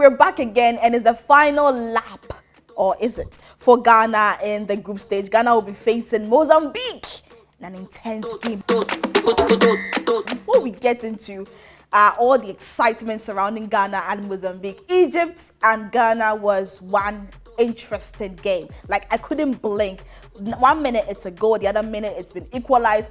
we're back again, and it's the final lap, or is it, for Ghana in the group stage. Ghana will be facing Mozambique in an intense game. Before we get into all the excitement surrounding Ghana and Mozambique, Egypt and Ghana was one interesting game. Like, I couldn't blink. 1 minute it's a goal, the other minute it's been equalized.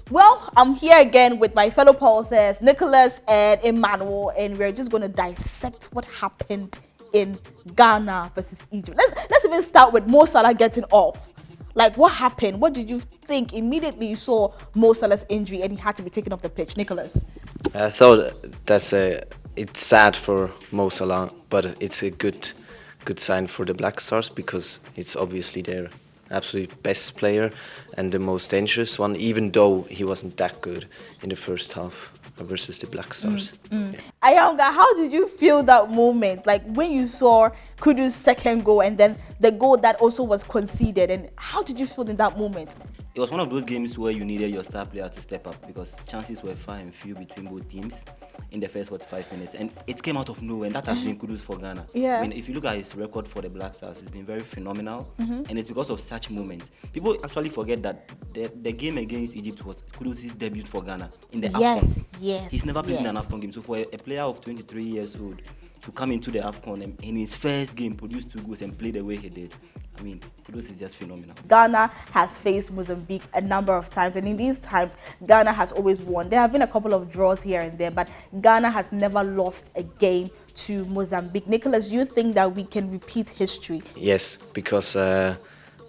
Well, I'm here again with my fellow pulsers, Nicholas and Emmanuel, and we're just going to dissect what happened in Ghana versus Egypt. Let's even start with Mo Salah getting off. Like, what happened? What did you think immediately you saw Mo Salah's injury and he had to be taken off the pitch? Nicholas? I thought it's sad for Mo Salah, but it's a good sign for the Blackstars, because it's obviously their absolute best player and the most dangerous one, even though he wasn't that good in the first half versus the Blackstars. Yeah. Ayanga, how did you feel that moment? Like, when you saw Kudu's second goal and then the goal that also was conceded, and how did you feel in that moment? It was one of those games where you needed your star player to step up, because chances were far and few between both teams in the first 45 minutes, and it came out of nowhere, and that has been kudos for Ghana. Yeah. I mean, if you look at his record for the Blackstars, it's been very phenomenal, and it's because of such moments. People actually forget that the game against Egypt was Kudus' debut for Ghana in the AFCON. Yes. He's never played in an AFCON game, so for a player of 23 years old to come into the AFCON and in his first game produce 2 goals and play the way he did, I mean, Kudus is just phenomenal. Ghana has faced Mozambique a number of times, and in these times, Ghana has always won. There have been a couple of draws here and there, but Ghana has never lost a game to Mozambique. Nicholas, you think that we can repeat history? Yes, because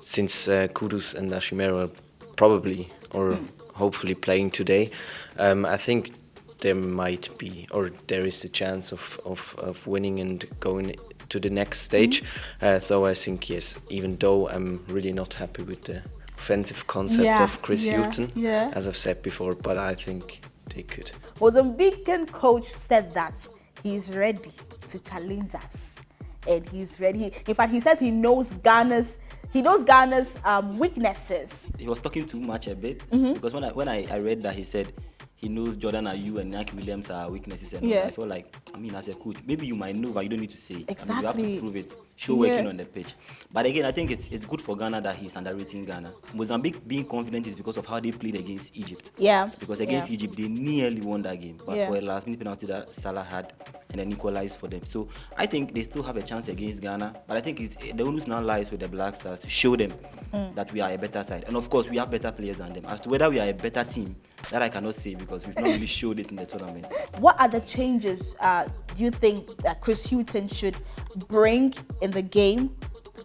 since Kudus and Ashimera are probably or hopefully playing today, I think there might be, or there is a chance of winning and going to the next stage. So I think, yes, even though I'm really not happy with the offensive concept of Chris Hughton, as I've said before, but I think they could. Mozambican coach said that he's ready to challenge us, and he's ready. In fact, he says he knows Ghana's weaknesses. He was talking too much a bit, because when I read that, he said he knows Jordan Ayew and Nike Williams are weaknesses, and I felt like, I mean, as a coach, maybe you might know, but you don't need to say it. Exactly. I mean, you have to prove it, show working on the pitch. But again, I think it's good for Ghana that he's underrating Ghana. Mozambique being confident is because of how they played against Egypt. Yeah. Because against Egypt, they nearly won that game, but for a last-minute penalty that Salah had, and then equalized for them. So I think they still have a chance against Ghana, but I think the onus now lies with the Blackstars to show them that we are a better side. And of course, we have better players than them. As to whether we are a better team, that I cannot say, because we've not really showed it in the tournament. What are the changes do you think that Chris Hughton should bring in the game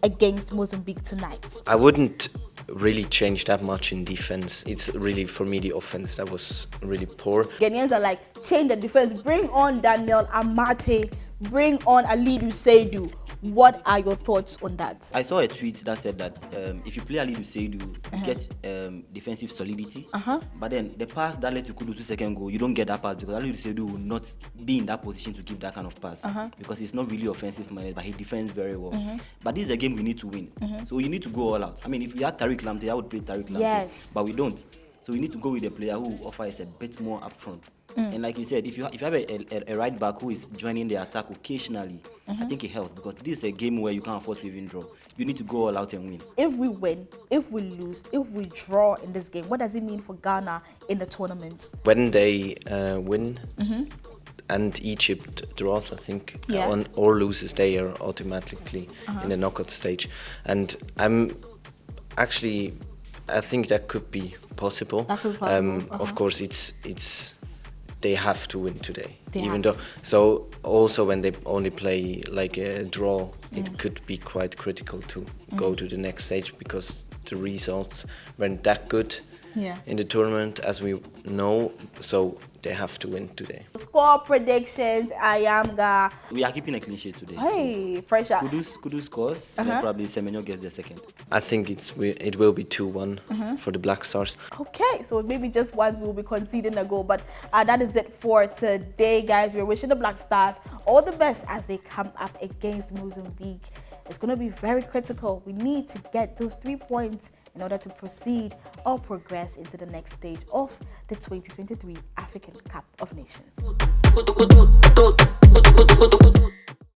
against Mozambique tonight? I wouldn't really change that much in defense. It's really, for me, the offense that was really poor. Ghanaians are like, change the defense, bring on Daniel Amate, bring on Alidu Seidu. What are your thoughts on that? I saw a tweet that said that if you play Alidu Seidu, you get defensive solidity. But then the pass that led to Kudu's second goal, you don't get that pass, because Alidu Seidu will not be in that position to give that kind of pass, because he's not really offensive minded, but he defends very well. But this is a game we need to win, so you need to go all out. I mean, if we had Tariq Lamptey, I would play Tariq Lamptey, but we don't. So we need to go with a player who offers a bit more upfront. And like you said, if you have a right back who is joining the attack occasionally, I think it helps, because this is a game where you can't afford to even draw. You need to go all out and win. If we win, if we lose, if we draw in this game, what does it mean for Ghana in the tournament? When they win and Egypt draws, I think, or loses, they are automatically in the knockout stage. And I think that could be possible. Of course, it's they have to win today, so also when they only play like a draw, it could be quite critical to go to the next stage, because the results weren't that good in the tournament, as we know, so they have to win today. Score predictions, Ayamga. We are keeping a clean sheet today. Hey, so pressure. Kudus scores, and then probably Semenyo gets the second. I think it will be 2-1 for the Blackstars. Okay, so maybe just once we will be conceding a goal, but that is it for today, guys. We're wishing the Blackstars all the best as they come up against Mozambique. It's going to be very critical. We need to get those 3 points in order to proceed or progress into the next stage of the 2023 African Cup of Nations.